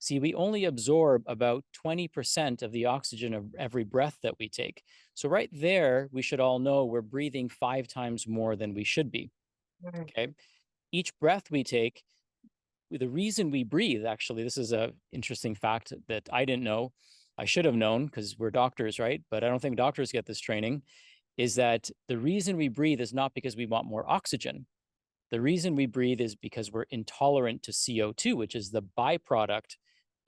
See, we only absorb about 20% of the oxygen of every breath that we take. So, right there, we should all know we're breathing 5 times more than we should be. Mm. Okay. Each breath we take, the reason we breathe, actually, this is a interesting fact that I didn't know. I should have known because we're doctors, right? But I don't think doctors get this training, is that the reason we breathe is not because we want more oxygen. The reason we breathe is because we're intolerant to CO2, which is the byproduct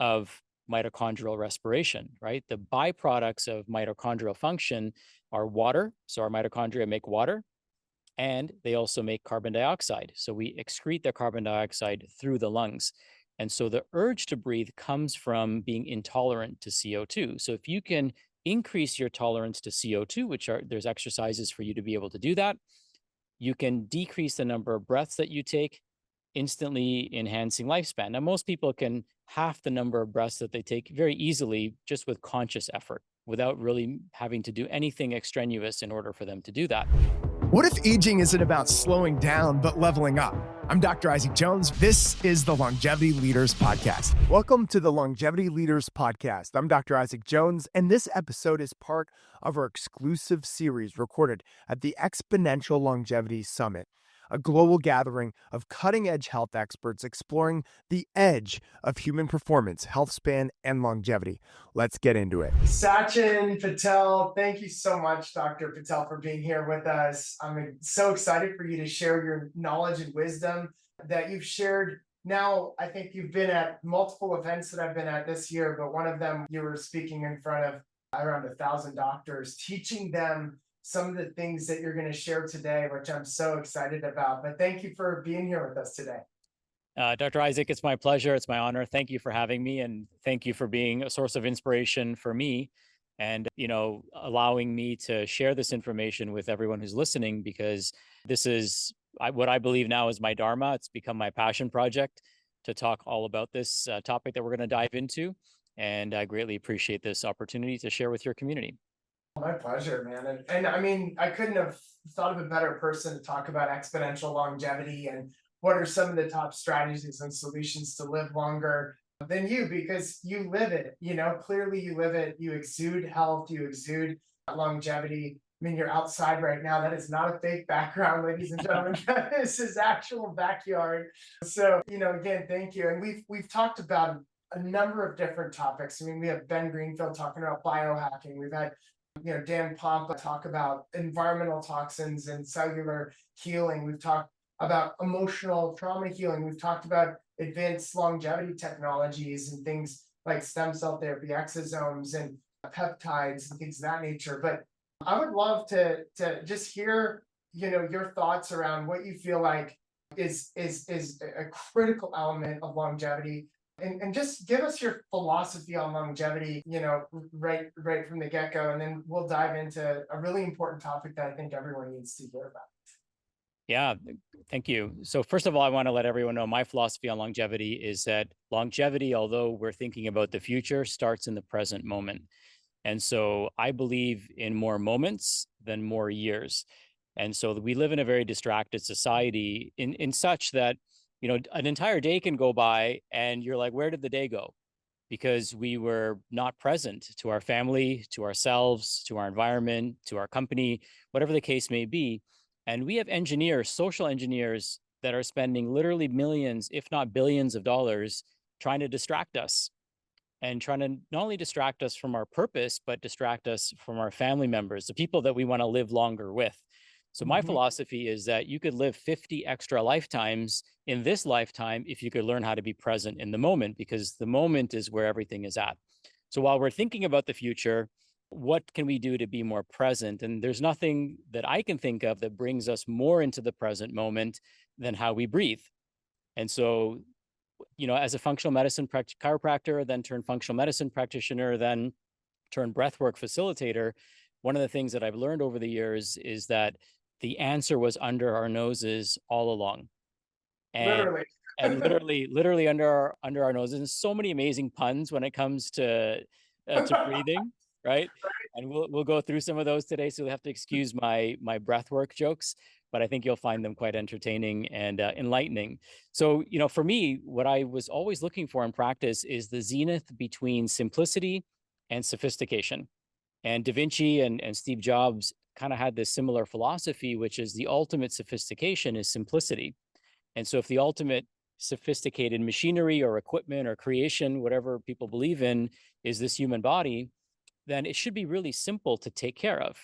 of mitochondrial respiration, right? The byproducts of mitochondrial function are water. So our mitochondria make water, and they also make carbon dioxide. So we excrete the carbon dioxide through the lungs. And so the urge to breathe comes from being intolerant to CO2. So if you can increase your tolerance to CO2, which are there's exercises for you to be able to do that, you can decrease the number of breaths that you take, instantly enhancing lifespan. Now, most people can half the number of breaths that they take very easily just with conscious effort without really having to do anything extraneous in order for them to do that. What if aging isn't about slowing down, but leveling up? I'm Dr. Isaac Jones. This is the Longevity Leaders Podcast. Welcome to the Longevity Leaders Podcast. I'm Dr. Isaac Jones, and this episode is part of our exclusive series recorded at the Exponential Longevity Summit, a global gathering of cutting-edge health experts exploring the edge of human performance, health span, and longevity. Let's get into it. Sachin Patel, thank you so much, Dr. Patel, for being here with us. I'm so excited for you to share your knowledge and wisdom that you've shared. Now, I think you've been at multiple events that I've been at this year, but one of them you were speaking in front of around 1,000 doctors, teaching them some of the things that you're going to share today, which I'm so excited about. But thank you for being here with us today. Dr. Isaac, it's my pleasure. It's my honor. Thank you for having me, and thank you for being a source of inspiration for me, and allowing me to share this information with everyone who's listening, because this is what I believe now is my dharma. It's become my passion project to talk all about this topic that we're going to dive into, and I greatly appreciate this opportunity to share with your community. My pleasure, man. And I mean, I couldn't have thought of a better person to talk about exponential longevity and what are some of the top strategies and solutions to live longer than you, because you live it, clearly you live it. You exude health, you exude longevity. I mean, you're outside right now. That is not a fake background, ladies and gentlemen. This is actual backyard. So, again, thank you. And we've talked about a number of different topics. I mean, we have Ben Greenfield talking about biohacking. We've had Dan Pompa talk about environmental toxins and cellular healing. We've talked about emotional trauma healing. We've talked about advanced longevity technologies and things like stem cell therapy, exosomes, and peptides and things of that nature. But I would love to just hear, your thoughts around what you feel like is a critical element of longevity. And just give us your philosophy on longevity, right from the get-go, and then we'll dive into a really important topic that I think everyone needs to hear about. Yeah, thank you. So first of all, I want to let everyone know my philosophy on longevity is that longevity, although we're thinking about the future, starts in the present moment. And so I believe in more moments than more years. And so we live in a very distracted society in such that, an entire day can go by and you're like, where did the day go? Because we were not present to our family, to ourselves, to our environment, to our company, whatever the case may be. And we have engineers, social engineers, that are spending literally millions, if not billions of dollars trying to distract us, and trying to not only distract us from our purpose, but distract us from our family members, the people that we want to live longer with. So my Mhm. philosophy is that you could live 50 extra lifetimes in this lifetime if you could learn how to be present in the moment, because the moment is where everything is at. So while we're thinking about the future, what can we do to be more present? And there's nothing that I can think of that brings us more into the present moment than how we breathe. And so, as a functional medicine chiropractor, then turned functional medicine practitioner, then turned breathwork facilitator, one of the things that I've learned over the years is that the answer was under our noses all along. And Literally. literally under our noses. And so many amazing puns when it comes to breathing, right? And we'll go through some of those today, so you'll have to excuse my breathwork jokes. but I think you'll find them quite entertaining and enlightening. So, for me, what I was always looking for in practice is the zenith between simplicity and sophistication. And Da Vinci and Steve Jobs kind of had this similar philosophy, which is the ultimate sophistication is simplicity. And so, if the ultimate sophisticated machinery or equipment or creation, whatever people believe in, is this human body, then it should be really simple to take care of.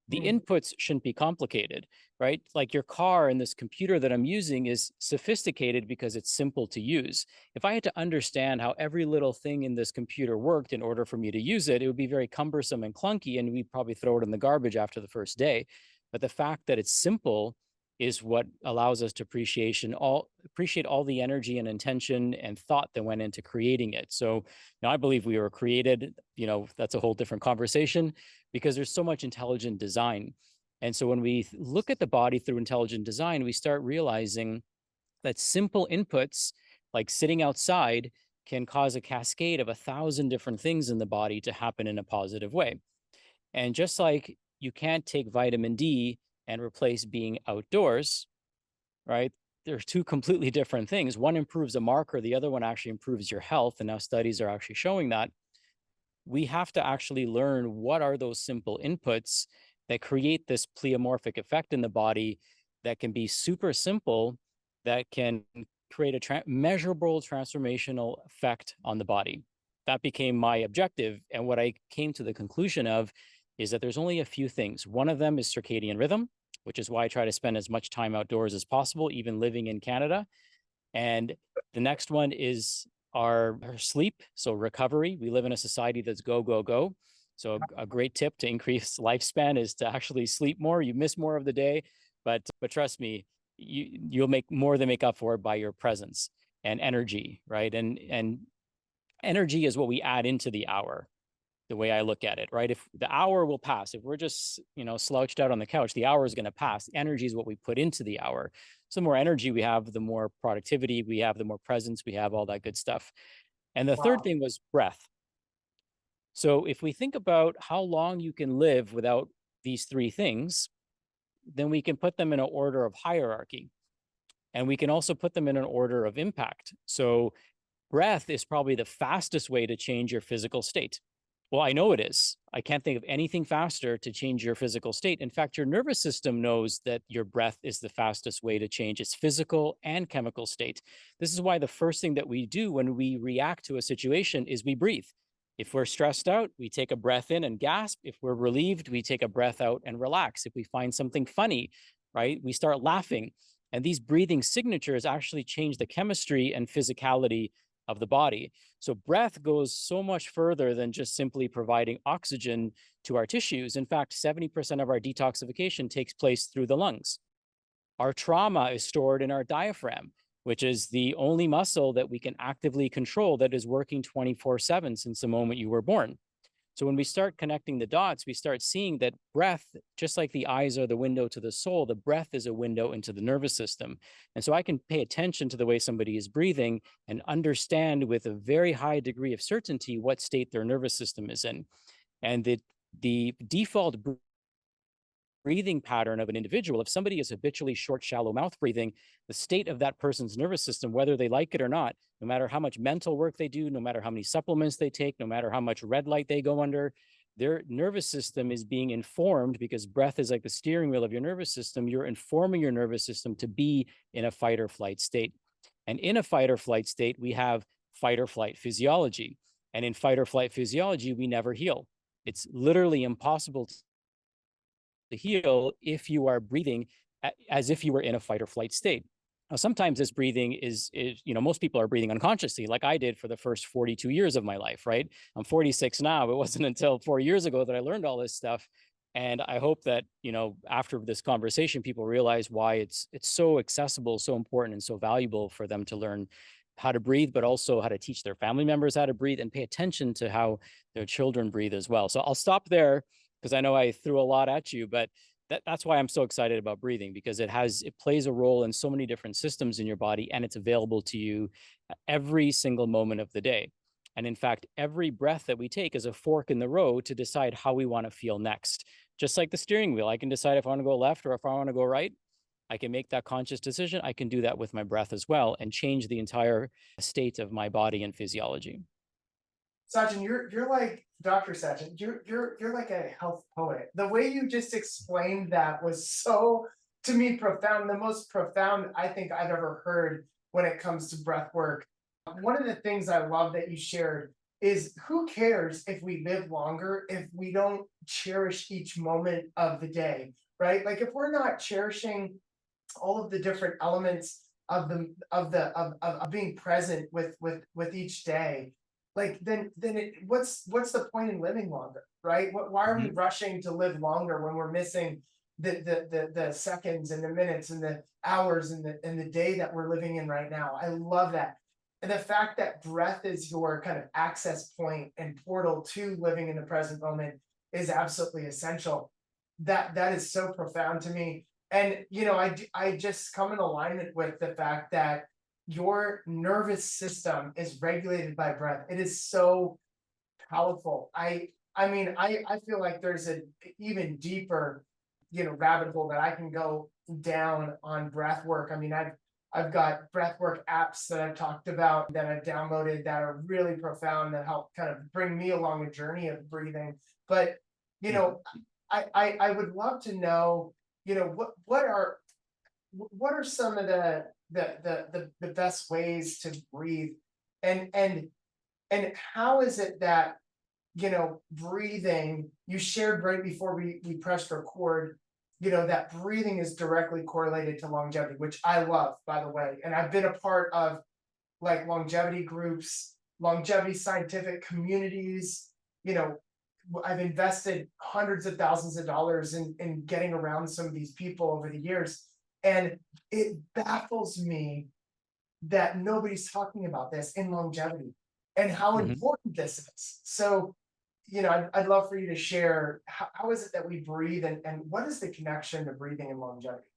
The Mm. inputs shouldn't be complicated, right? Like your car and this computer that I'm using is sophisticated because it's simple to use. If I had to understand how every little thing in this computer worked in order for me to use it, it would be very cumbersome and clunky, and we'd probably throw it in the garbage after the first day. But the fact that it's simple is what allows us to appreciate all the energy and intention and thought that went into creating it. So now I believe we were created, that's a whole different conversation because there's so much intelligent design. And so when we look at the body through intelligent design, we start realizing that simple inputs like sitting outside can cause a cascade of 1,000 different things in the body to happen in a positive way. And just like you can't take vitamin D and replace being outdoors, right? They're two completely different things. One improves a marker, the other one actually improves your health. And now studies are actually showing that. We have to actually learn what are those simple inputs that create this pleomorphic effect in the body that can be super simple, that can create a measurable transformational effect on the body. That became my objective. And what I came to the conclusion of is that there's only a few things. One of them is circadian rhythm, which is why I try to spend as much time outdoors as possible, even living in Canada. And the next one is our sleep. So recovery. We live in a society that's go, go, go. So a great tip to increase lifespan is to actually sleep more. You miss more of the day, but trust me, you'll more than make up for it by your presence and energy, right? And energy is what we add into the hour, the way I look at it, right? If the hour will pass, if we're just, slouched out on the couch, the hour is going to pass. Energy is what we put into the hour. So the more energy we have, the more productivity we have, the more presence we have, all that good stuff. And the third Wow. thing was breath. So if we think about how long you can live without these three things, then we can put them in an order of hierarchy. And we can also put them in an order of impact. So breath is probably the fastest way to change your physical state. Well, I know it is. I can't think of anything faster to change your physical state. In fact, your nervous system knows that your breath is the fastest way to change its physical and chemical state. This is why the first thing that we do when we react to a situation is we breathe. If we're stressed out, we take a breath in and gasp. If we're relieved, we take a breath out and relax. If we find something funny, right, we start laughing. And these breathing signatures actually change the chemistry and physicality of the body. So breath goes so much further than just simply providing oxygen to our tissues. In fact, 70% of our detoxification takes place through the lungs. Our trauma is stored in our diaphragm, which is the only muscle that we can actively control that is working 24/7 since the moment you were born. So when we start connecting the dots, we start seeing that breath, just like the eyes are the window to the soul, the breath is a window into the nervous system. And so I can pay attention to the way somebody is breathing and understand with a very high degree of certainty what state their nervous system is in. And the default breathing pattern of an individual, if somebody is habitually short, shallow mouth breathing, the state of that person's nervous system, whether they like it or not, no matter how much mental work they do, no matter how many supplements they take, no matter how much red light they go under, their nervous system is being informed because breath is like the steering wheel of your nervous system. You're informing your nervous system to be in a fight or flight state. And in a fight or flight state, we have fight or flight physiology. And in fight or flight physiology, we never heal. It's literally impossible to heal if you are breathing as if you were in a fight or flight state. Now, sometimes this breathing is, most people are breathing unconsciously, like I did for the first 42 years of my life, right? I'm 46 now. It wasn't until 4 years ago that I learned all this stuff. And I hope that, after this conversation, people realize why it's so accessible, so important, and so valuable for them to learn how to breathe, but also how to teach their family members how to breathe and pay attention to how their children breathe as well. So I'll stop there because I know I threw a lot at you, but that's why I'm so excited about breathing, because it plays a role in so many different systems in your body, and it's available to you every single moment of the day. And in fact, every breath that we take is a fork in the road to decide how we want to feel next. Just like the steering wheel, I can decide if I want to go left or if I want to go right. I can make that conscious decision. I can do that with my breath as well and change the entire state of my body and physiology. Sachin, you're like Dr. Sachin. You're like a health poet. The way you just explained that was so, to me, profound. The most profound I think I've ever heard when it comes to breath work. One of the things I love that you shared is, who cares if we live longer if we don't cherish each moment of the day, right? Like, if we're not cherishing all of the different elements of of being present with each day, like, then what's the point in living longer, right? Why are we Mhm. rushing to live longer when we're missing the seconds and the minutes and the hours and the day that we're living in right now? I love that. And the fact that breath is your kind of access point and portal to living in the present moment is absolutely essential. That is so profound to me. And I just come in alignment with the fact that your nervous system is regulated by breath. It is so powerful. I feel like there's an even deeper, rabbit hole that I can go down on breath work. I mean, I've got breath work apps that I've talked about, that I've downloaded, that are really profound, that help kind of bring me along a journey of breathing. But you Mhm. know, I would love to know, what are some of the best ways to breathe, and how is it that, breathing, you shared right before we pressed record, that breathing is directly correlated to longevity, which I love, by the way. And I've been a part of, like, longevity groups, longevity scientific communities. you know I've invested hundreds of thousands of dollars in getting around some of these people over the years, and it baffles me that nobody's talking about this in longevity and how Mhm. important this is. So, I'd love for you to share, how is it that we breathe, and what is the connection to breathing and longevity?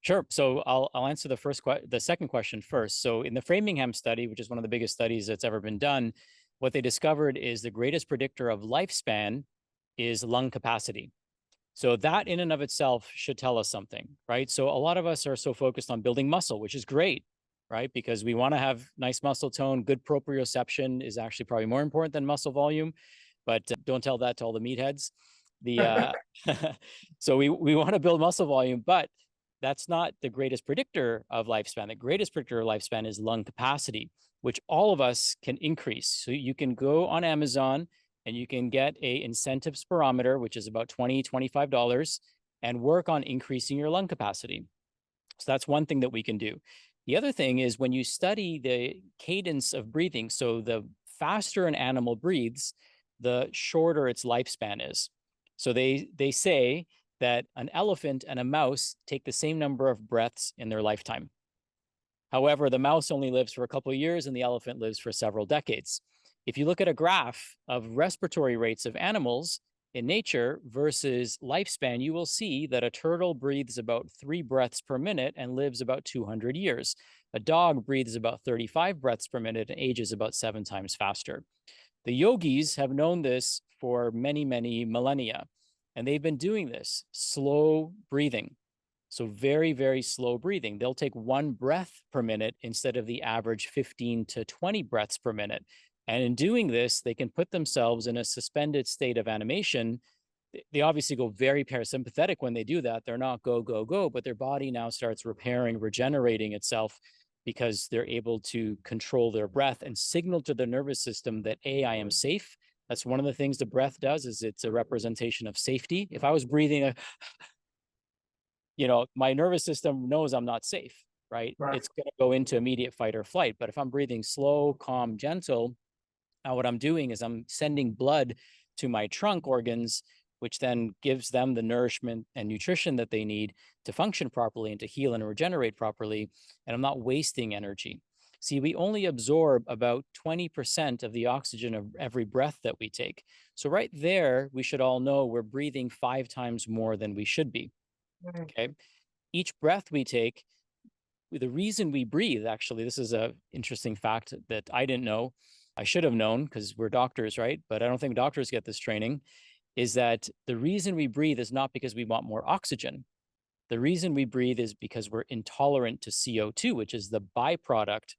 Sure. So I'll answer the second question first. So in the Framingham study, which is one of the biggest studies that's ever been done, what they discovered is the greatest predictor of lifespan is lung capacity. So that in and of itself should tell us something, right? So a lot of us are so focused on building muscle, which is great, right? Because we want to have nice muscle tone. Good proprioception is actually probably more important than muscle volume, but don't tell that to all the meatheads. The so we want to build muscle volume, but that's not the greatest predictor of lifespan. The greatest predictor of lifespan is lung capacity, which all of us can increase. So you can go on Amazon and you can get a incentive spirometer, which is about $25, and work on increasing your lung capacity. So that's one thing that we can do. The other thing is, when you study the cadence of breathing, so the faster an animal breathes, the shorter its lifespan is. So they say that an elephant and a mouse take the same number of breaths in their lifetime. However, the mouse only lives for a couple of years and the elephant lives for several decades. If you look at a graph of respiratory rates of animals in nature versus lifespan, you will see that a turtle breathes about 3 breaths per minute and lives about 200 years. A dog breathes about 35 breaths per minute and ages about 7 times faster. The yogis have known this for many, many millennia, and they've been doing this slow breathing. So very, very slow breathing. They'll take 1 breath per minute instead of the average 15 to 20 breaths per minute. And in doing this, they can put themselves in a suspended state of animation. They obviously go very parasympathetic when they do that. They're not go, go, go, but their body now starts repairing, regenerating itself because they're able to control their breath and signal to the nervous system that, A, I am safe. That's one of the things the breath does, is it's a representation of safety. If I was breathing my nervous system knows I'm not safe, right? Right. It's going to go into immediate fight or flight. But if I'm breathing slow, calm, gentle, now what I'm doing is I'm sending blood to my trunk organs, which then gives them the nourishment and nutrition that they need to function properly and to heal and regenerate properly. And I'm not wasting energy. See, we only absorb about 20% of the oxygen of every breath that we take. So, right there, we should all know we're breathing 5 times more than we should be. Mhm. Okay. Each breath we take, the reason we breathe, actually, this is a interesting fact that I didn't know. I should have known because we're doctors, right? But I don't think doctors get this training, is that the reason we breathe is not because we want more oxygen. The reason we breathe is because we're intolerant to CO2, which is the byproduct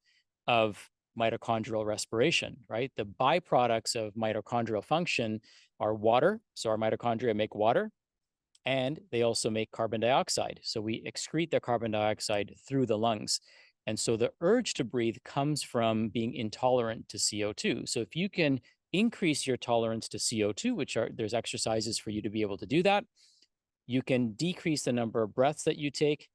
of mitochondrial respiration, right? The byproducts of mitochondrial function are water. So our mitochondria make water, and they also make carbon dioxide. So we excrete the carbon dioxide through the lungs. And so the urge to breathe comes from being intolerant to CO2. So if you can increase your tolerance to CO2, which are there's exercises for you to be able to do that, you can decrease the number of breaths that you take,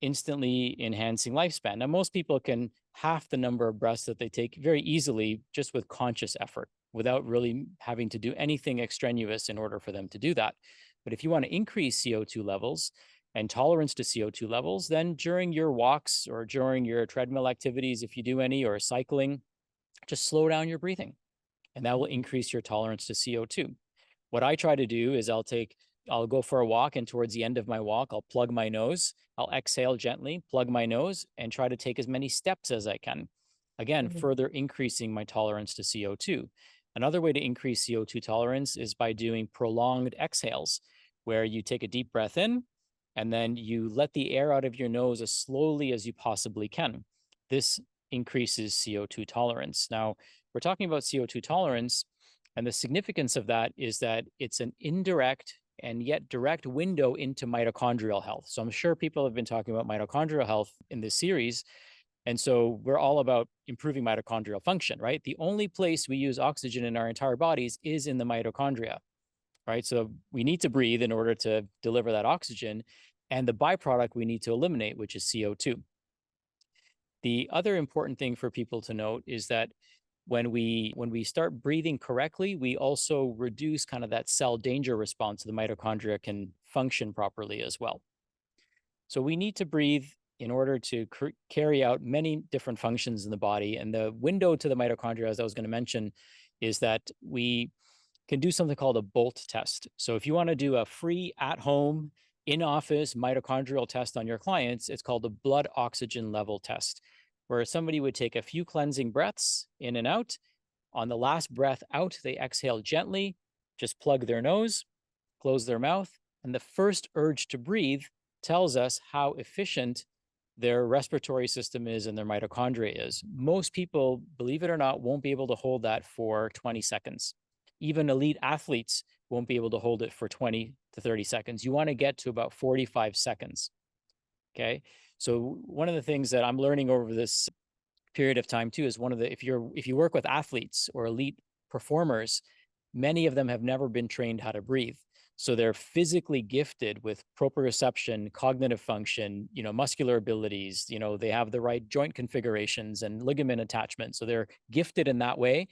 instantly enhancing lifespan. Now, most people can half the number of breaths that they take very easily just with conscious effort without really having to do anything extraneous in order for them to do that. But if you want to increase CO2 levels and tolerance to CO2 levels, then during your walks or during your treadmill activities, if you do any, or cycling, just slow down your breathing, and that will increase your tolerance to CO2. What I try to do is I'll go for a walk, and towards the end of my walk, I'll plug my nose, I'll exhale gently, plug my nose, and try to take as many steps as I can. Again, Mhm. further increasing my tolerance to CO2. Another way to increase CO2 tolerance is by doing prolonged exhales, where you take a deep breath in and then you let the air out of your nose as slowly as you possibly can. This increases CO2 tolerance. Now, we're talking about CO2 tolerance, and the significance of that is that it's an indirect and yet direct window into mitochondrial health. So I'm sure people have been talking about mitochondrial health in this series. And so we're all about improving mitochondrial function, right? The only place we use oxygen in our entire bodies is in the mitochondria, right? So we need to breathe in order to deliver that oxygen. And the byproduct we need to eliminate, which is CO2. The other important thing for people to note is that when we start breathing correctly, we also reduce kind of that cell danger response so the mitochondria can function properly as well. So we need to breathe in order to carry out many different functions in the body. And the window to the mitochondria, as I was going to mention, is that we can do something called a Bolt test. So if you want to do a free at home, in office mitochondrial test on your clients, it's called the blood oxygen level test, where somebody would take a few cleansing breaths in and out. On the last breath out, they exhale gently, just plug their nose, close their mouth, and the first urge to breathe tells us how efficient their respiratory system is and their mitochondria is. Most people, believe it or not, won't be able to hold that for 20 seconds. Even elite athletes won't be able to hold it for 20 to 30 seconds. You want to get to about 45 seconds. Okay. So one of the things that I'm learning over this period of time too is if you work with athletes or elite performers, many of them have never been trained how to breathe. So they're physically gifted with proprioception, cognitive function, muscular abilities, they have the right joint configurations and ligament attachment. So they're gifted in that way,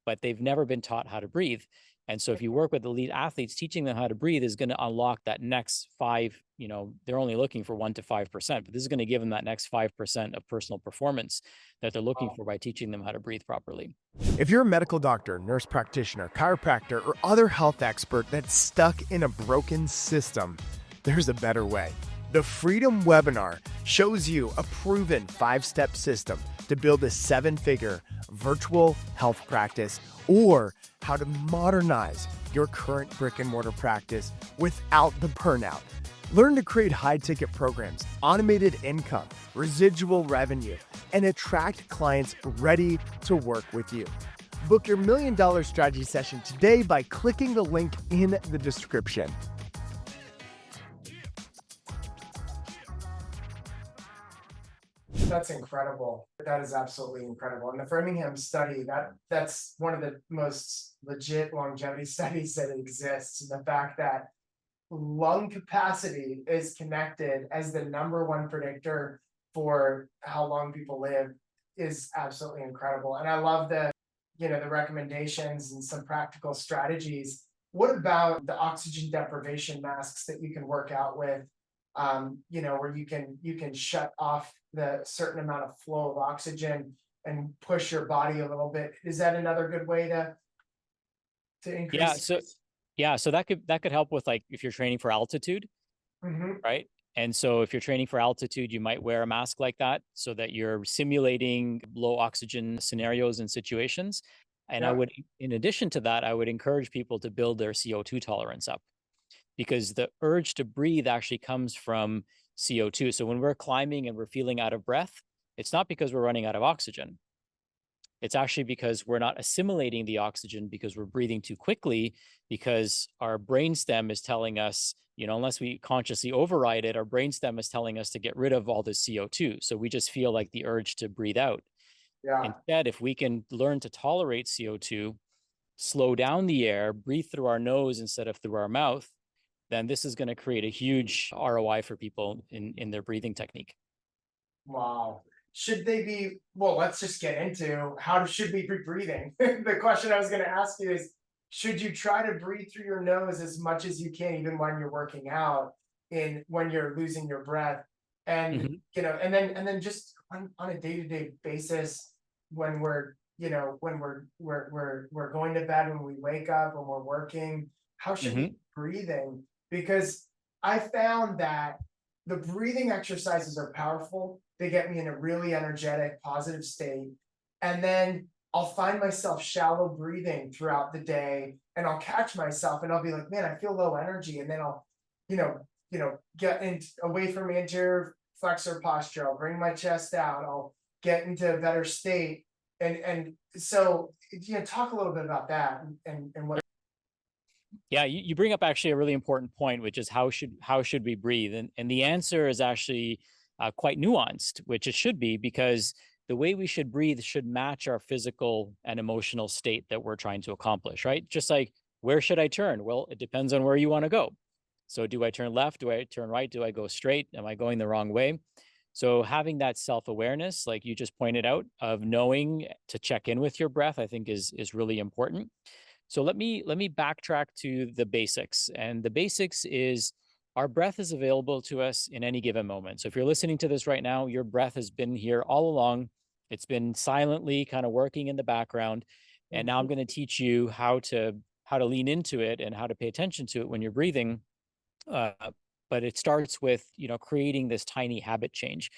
but they've never been taught how to breathe. And so if you work with elite athletes, teaching them how to breathe is going to unlock that next five, they're only looking for 1 to 5%, but this is going to give them that next 5% of personal performance that they're looking for by teaching them how to breathe properly. If you're a medical doctor, nurse practitioner, chiropractor, or other health expert that's stuck in a broken system, there's a better way. The Freedom webinar shows you a proven 5-step system to build a 7-figure virtual health practice, or how to modernize your current brick and mortar practice without the burnout. Learn to create high-ticket programs, automated income, residual revenue, and attract clients ready to work with you. Book your $1 million strategy session today by clicking the link in the description. That's incredible. That is absolutely incredible. And the Framingham study, that's one of the most legit longevity studies that exists. And the fact that lung capacity is connected as the #1 predictor for how long people live is absolutely incredible. And I love the recommendations and some practical strategies. What about the oxygen deprivation masks that you can work out with? Where you can shut off the certain amount of flow of oxygen and push your body a little bit. Is that another good way to Yeah. increase? So that could help with, like, if you're training for altitude, Mhm. right? And so if you're training for altitude, you might wear a mask like that so that you're simulating low oxygen scenarios and situations. And Yep. in addition to that, I would encourage people to build their CO2 tolerance up, because the urge to breathe actually comes from CO2. So when we're climbing and we're feeling out of breath, it's not because we're running out of oxygen. It's actually because we're not assimilating the oxygen because we're breathing too quickly, because our brainstem is telling us, unless we consciously override it, our brainstem is telling us to get rid of all this CO2. So we just feel like the urge to breathe out. Yeah. Instead, if we can learn to tolerate CO2, slow down the air, breathe through our nose instead of through our mouth, then this is going to create a huge ROI for people in their breathing technique. Wow. Should they be, well, let's just get into should we be breathing? The question I was going to ask you is, should you try to breathe through your nose as much as you can, even when you're working out, when you're losing your breath? And, Mhm. and then just on a day-to-day basis, when we're going to bed, when we wake up, when we're working, how should we be breathing? Because I found that the breathing exercises are powerful. They get me in a really energetic, positive state. And then I'll find myself shallow breathing throughout the day, and I'll catch myself and I'll be like, man, I feel low energy. And then I'll, get away from anterior flexor posture. I'll bring my chest out. I'll get into a better state. And so, talk a little bit about that and what. Yeah, you bring up actually a really important point, which is how should we breathe? And the answer is actually quite nuanced, which it should be, because the way we should breathe should match our physical and emotional state that we're trying to accomplish, right? Just like, where should I turn? Well, it depends on where you want to go. So do I turn left? Do I turn right? Do I go straight? Am I going the wrong way? So having that self-awareness, like you just pointed out, of knowing to check in with your breath, I think is really important. So let me backtrack to the basics. And the basics is our breath is available to us in any given moment. So if you're listening to this right now, your breath has been here all along. It's been silently kind of working in the background. And now I'm going to teach you how to lean into it and how to pay attention to it when you're breathing. Uh, but it starts with, creating this tiny habit change,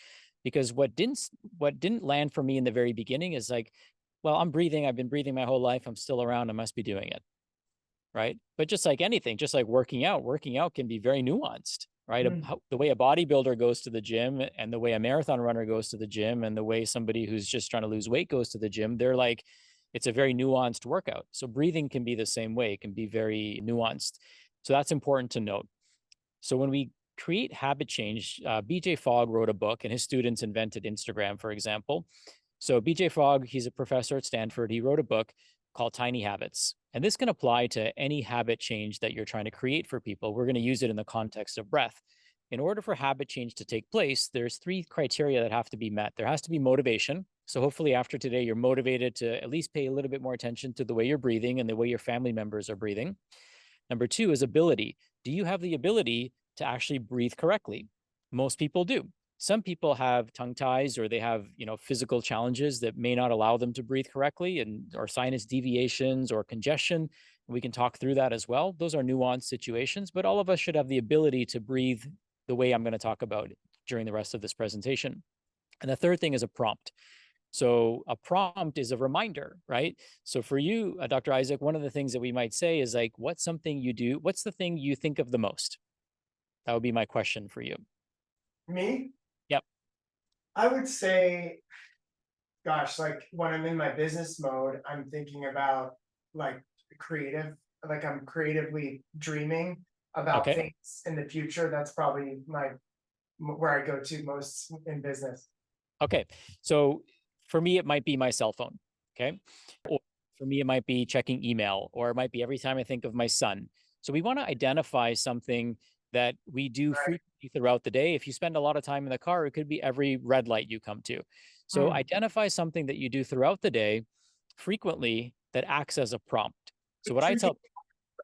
because what didn't land for me in the very beginning is like, well, I'm breathing. I've been breathing my whole life. I'm still around. I must be doing it. Right. But just like anything, just like working out can be very nuanced, right? The way a bodybuilder goes to the gym and the way a marathon runner goes to the gym and the way somebody who's just trying to lose weight goes to the gym, it's a very nuanced workout. So breathing can be the same way. It can be very nuanced. So that's important to note. So when we create habit change, BJ Fogg wrote a book and his students invented Instagram, for example. So BJ Fogg, he's a professor at Stanford. He wrote a book called Tiny Habits. And this can apply to any habit change that you're trying to create for people. We're going to use it in the context of breath. In order for habit change to take place, there's three criteria that have to be met. There has to be motivation. So hopefully after today, you're motivated to at least pay a little bit more attention to the way you're breathing and the way your family members are breathing. Number two is ability. Do you have the ability to actually breathe correctly? Most people do. Some people have tongue ties, or they have, physical challenges that may not allow them to breathe correctly, or sinus deviations or congestion. We can talk through that as well. Those are nuanced situations, but all of us should have the ability to breathe the way I'm going to talk about during the rest of this presentation. And the third thing is a prompt. So a prompt is a reminder, right? So for you, Dr. Isaac, one of the things that we might say is like, what's something you do? What's the thing you think of the most? That would be my question for you. Me? Yep. I would say, gosh, like when I'm in my business mode, I'm thinking about like like I'm creatively dreaming about Okay. things in the future. That's probably where I go to most in business. Okay. So for me, it might be my cell phone. Okay. Or for me, it might be checking email, or it might be every time I think of my son. So we want to identify something that we do Right. frequently throughout the day. If you spend a lot of time in the car, it could be every red light you come to. So identify something that you do throughout the day frequently that acts as a prompt. So what I Drinking, tell,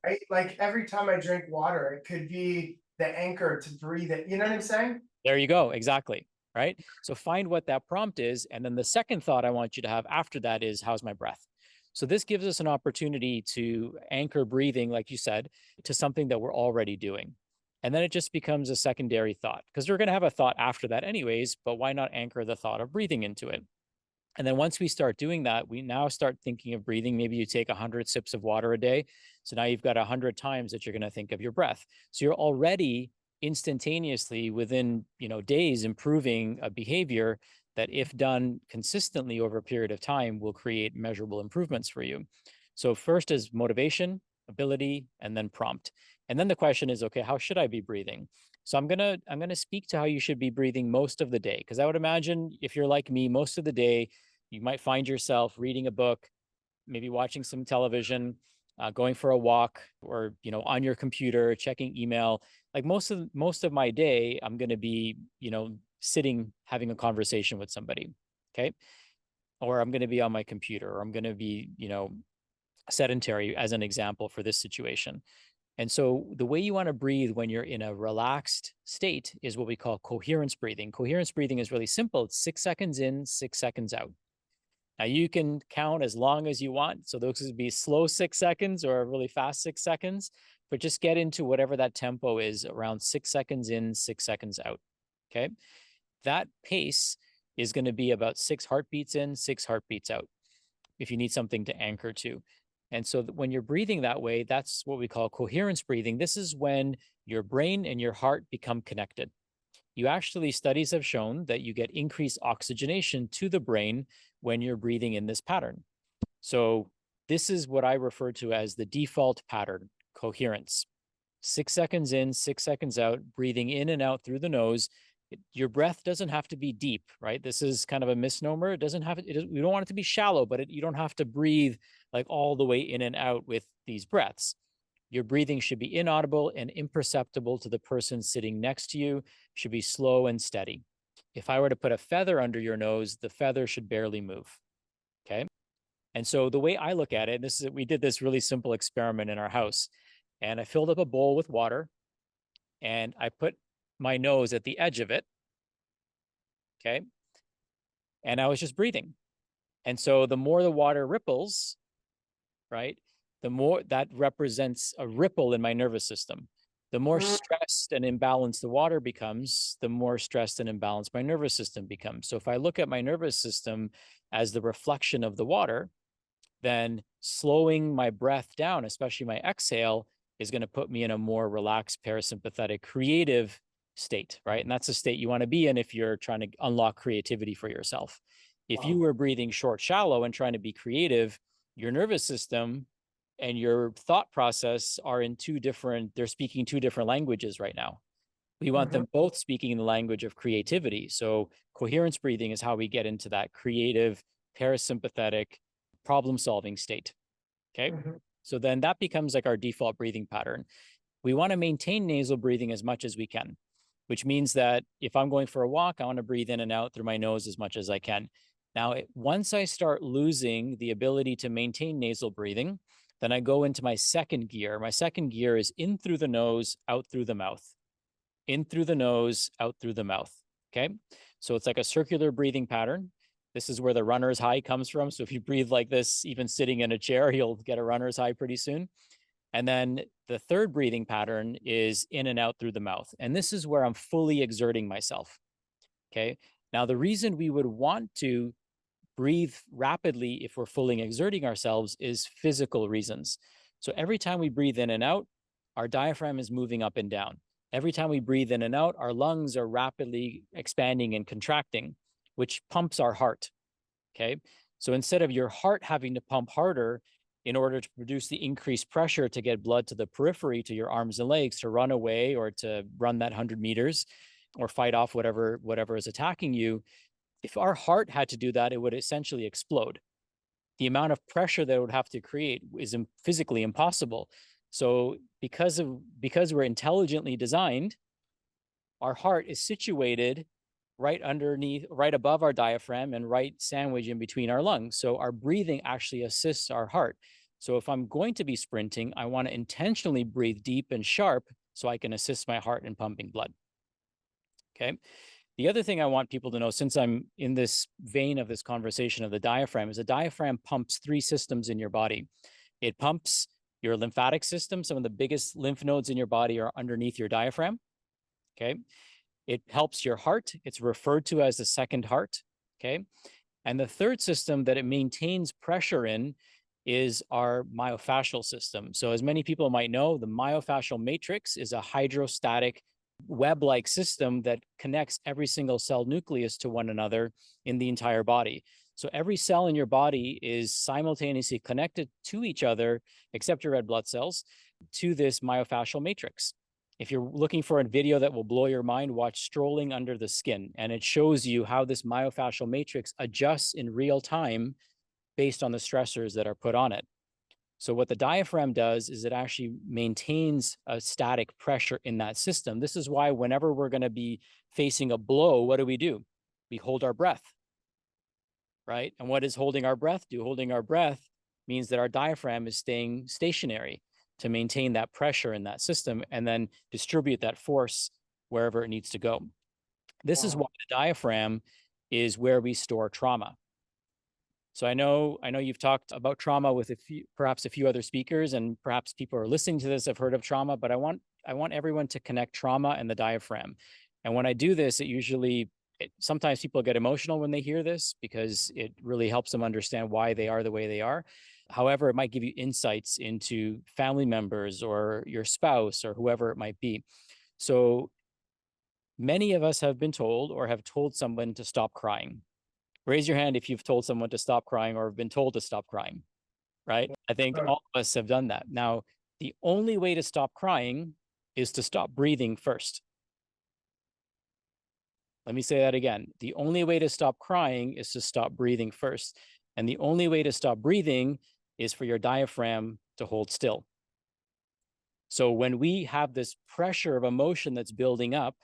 right? Like every time I drink water, it could be the anchor to breathe it. You know what I'm saying? there you go. Exactly. Right. So find what that prompt is. And then the second thought I want you to have after that is, how's my breath? So this gives us an opportunity to anchor breathing, like you said, to something that we're already doing. And then it just becomes a secondary thought, because we're going to have a thought after that anyways, but why not anchor the thought of breathing into it? And then once we start doing that, we now start thinking of breathing. Maybe you take 100 sips of water a day. So now you've got 100 times that you're going to think of your breath. So you're already instantaneously within, days, improving a behavior that, if done consistently over a period of time, will create measurable improvements for you. So first is motivation, ability, and then prompt. And then the question is, okay, how should I be breathing? So I'm gonna speak to how you should be breathing most of the day, because I would imagine if you're like me, most of the day you might find yourself reading a book, maybe watching some television, going for a walk, or on your computer checking email. Like most of my day, I'm going to be sitting having a conversation with somebody, okay, or I'm going to be on my computer, or I'm going to be sedentary, as an example for this situation. And so the way you want to breathe when you're in a relaxed state is what we call coherence breathing. Coherence breathing is really simple. It's 6 seconds in, 6 seconds out. Now you can count as long as you want. So those would be slow 6 seconds or really fast 6 seconds, but just get into whatever that tempo is, around 6 seconds in, 6 seconds out. Okay. That pace is going to be about 6 heartbeats in, 6 heartbeats out, if you need something to anchor to. And so when you're breathing that way, that's what we call coherence breathing. This is when your brain and your heart become connected. Studies have shown that you get increased oxygenation to the brain when you're breathing in this pattern. So this is what I refer to as the default pattern, coherence. 6 seconds in, 6 seconds out, breathing in and out through the nose. Your breath doesn't have to be deep, right? This is kind of a misnomer. It doesn't have, we don't want it to be shallow, but you don't have to breathe like all the way in and out with these breaths. Your breathing should be inaudible and imperceptible to the person sitting next to you, should be slow and steady. If I were to put a feather under your nose, the feather should barely move. Okay. And so the way I look at it, we did this really simple experiment in our house, and I filled up a bowl with water and I put my nose at the edge of it. Okay. And I was just breathing. And so the more the water ripples, right, the more that represents a ripple in my nervous system. The more stressed and imbalanced the water becomes, the more stressed and imbalanced my nervous system becomes. So if I look at my nervous system as the reflection of the water, then slowing my breath down, especially my exhale, is going to put me in a more relaxed, parasympathetic, creative state, right? And that's a state you want to be in if you're trying to unlock creativity for yourself. If you were breathing short, shallow, and trying to be creative, your nervous system and your thought process are they're speaking two different languages right now. We want them both speaking in the language of creativity. So coherence breathing is how we get into that creative, parasympathetic, problem-solving state. Okay. So then that becomes like our default breathing pattern. We want to maintain nasal breathing as much as we can, which means that if I'm going for a walk, I want to breathe in and out through my nose as much as I can. Now, once I start losing the ability to maintain nasal breathing, then I go into my second gear. My second gear is in through the nose, out through the mouth. In through the nose, out through the mouth. Okay. So it's like a circular breathing pattern. This is where the runner's high comes from. So if you breathe like this, even sitting in a chair, you'll get a runner's high pretty soon. And then the third breathing pattern is in and out through the mouth. And this is where I'm fully exerting myself. Okay. Now, the reason we would want to breathe rapidly if we're fully exerting ourselves is physical reasons. So every time we breathe in and out, our diaphragm is moving up and down. Every time we breathe in and out, our lungs are rapidly expanding and contracting, which pumps our heart. Okay. So instead of your heart having to pump harder in order to produce the increased pressure to get blood to the periphery, to your arms and legs, to run away or to run that 100 meters or fight off whatever is attacking you, if our heart had to do that, it would essentially explode. The amount of pressure that it would have to create is physically impossible. So because we're intelligently designed, our heart is situated right underneath, right above our diaphragm and right sandwich in between our lungs. So our breathing actually assists our heart. So if I'm going to be sprinting, I want to intentionally breathe deep and sharp so I can assist my heart in pumping blood. Okay. The other thing I want people to know, since I'm in this vein of this conversation of the diaphragm, is the diaphragm pumps three systems in your body. It pumps your lymphatic system. Some of the biggest lymph nodes in your body are underneath your diaphragm. Okay. It helps your heart. It's referred to as the second heart. Okay. And the third system that it maintains pressure in is our myofascial system. So as many people might know, the myofascial matrix is a hydrostatic web-like system that connects every single cell nucleus to one another in the entire body. So every cell in your body is simultaneously connected to each other, except your red blood cells, to this myofascial matrix. If you're looking for a video that will blow your mind, watch Strolling Under the Skin, and it shows you how this myofascial matrix adjusts in real time based on the stressors that are put on it. So what the diaphragm does is it actually maintains a static pressure in that system. This is why whenever we're going to be facing a blow, what do? We hold our breath, right? And what does holding our breath do? Holding our breath means that our diaphragm is staying stationary to maintain that pressure in that system and then distribute that force wherever it needs to go. This is why the diaphragm is where we store trauma. So I know you've talked about trauma with perhaps a few other speakers, and perhaps people are listening to this have heard of trauma, but I want everyone to connect trauma and the diaphragm. And when I do this, sometimes people get emotional when they hear this because it really helps them understand why they are the way they are. However, it might give you insights into family members or your spouse or whoever it might be. So many of us have been told or have told someone to stop crying. Raise your hand if you've told someone to stop crying or have been told to stop crying, right? I think all of us have done that. Now, the only way to stop crying is to stop breathing first. Let me say that again. The only way to stop crying is to stop breathing first. And the only way to stop breathing is for your diaphragm to hold still. So when we have this pressure of emotion that's building up,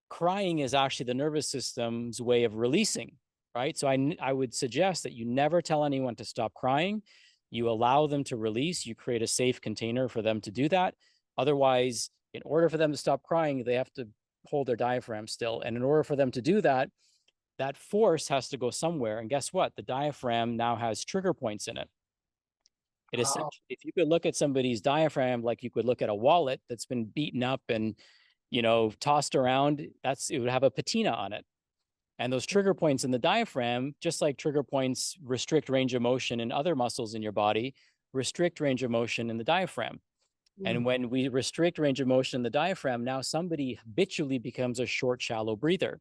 crying is actually the nervous system's way of releasing, right? So I would suggest that you never tell anyone to stop crying. You allow them to release. You create a safe container for them to do that. Otherwise, in order for them to stop crying, they have to hold their diaphragm still. And in order for them to do that, that force has to go somewhere. And guess what? The diaphragm now has trigger points in it. It is, if you could look at somebody's diaphragm like you could look at a wallet that's been beaten up and tossed around, it would have a patina on it. And those trigger points in the diaphragm, just like trigger points restrict range of motion in other muscles in your body, restrict range of motion in the diaphragm. And when we restrict range of motion in the diaphragm, now somebody habitually becomes a short, shallow breather.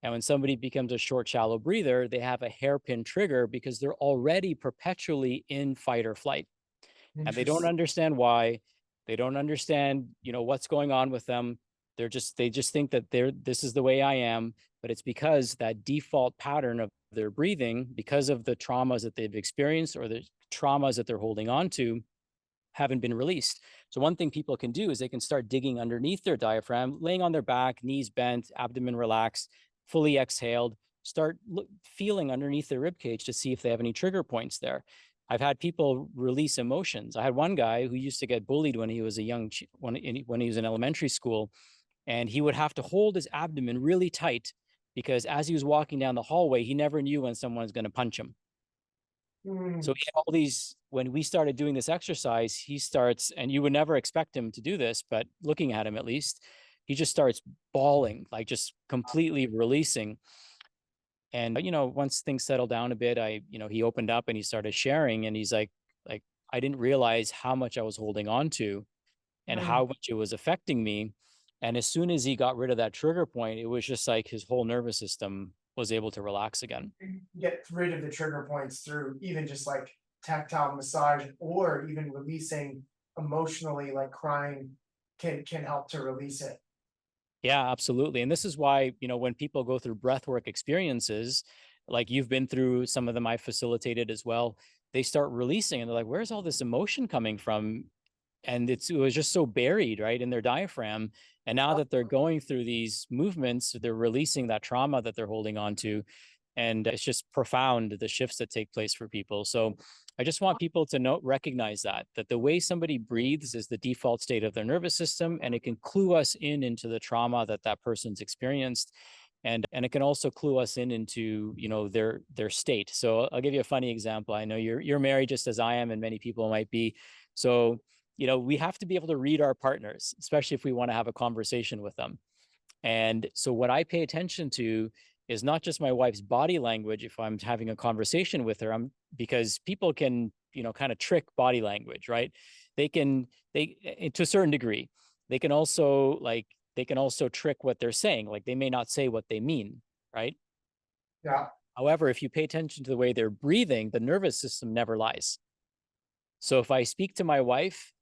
And when somebody becomes a short, shallow breather, they have a hairpin trigger because they're already perpetually in fight or flight. And they don't understand why. They don't understand, what's going on with them. They just think that this is the way I am, but it's because that default pattern of their breathing, because of the traumas that they've experienced or the traumas that they're holding on to, haven't been released. So one thing people can do is they can start digging underneath their diaphragm, laying on their back, knees bent, abdomen relaxed, fully exhaled, start feeling underneath their rib cage to see if they have any trigger points there. I've had people release emotions. I had one guy who used to get bullied when he was when he was in elementary school, and he would have to hold his abdomen really tight because as he was walking down the hallway, he never knew when someone was going to punch him. So he had all these, when we started doing this exercise, he starts, and you would never expect him to do this, but looking at him at least, he just starts bawling, like just completely releasing. And, once things settled down a bit, he opened up and he started sharing, and he's like, I didn't realize how much I was holding on to and how much it was affecting me. And as soon as he got rid of that trigger point, it was just like his whole nervous system was able to relax again. Get rid of the trigger points through even just like tactile massage or even releasing emotionally, like crying can help to release it. Yeah, absolutely. And this is why, when people go through breathwork experiences, like you've been through some of them, I've facilitated as well, they start releasing and they're like, where's all this emotion coming from? And it was just so buried, right, in their diaphragm. And now that they're going through these movements, they're releasing that trauma that they're holding on to. And it's just profound, the shifts that take place for people. So I just want people to recognize that the way somebody breathes is the default state of their nervous system, and it can clue us into the trauma that person's experienced. And it can also clue us into, their state. So I'll give you a funny example. I know you're married just as I am, and many people might be. So we have to be able to read our partners, especially if we want to have a conversation with them. And so what I pay attention to is not just my wife's body language if I'm having a conversation with her, because people can, kind of trick body language, right? They to a certain degree. they can also trick what they're saying. Like they may not say what they mean, right? Yeah. However, if you pay attention to the way they're breathing, the nervous system never lies. So if I speak to my wife,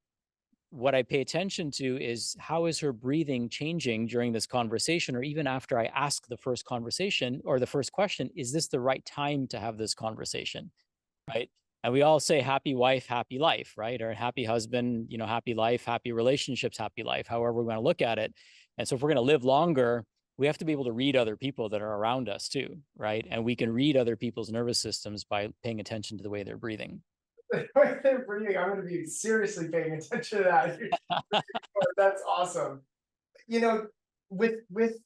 what I pay attention to is how is her breathing changing during this conversation, or even after I ask the first conversation or the first question, is this the right time to have this conversation? Right. And we all say happy wife, happy life, right? Or happy husband, happy life, happy relationships, happy life, however we want to look at it. And so if we're going to live longer, we have to be able to read other people that are around us too, right? And we can read other people's nervous systems by paying attention to the way they're breathing. The way they're breathing, I'm going to be seriously paying attention to that. That's awesome. With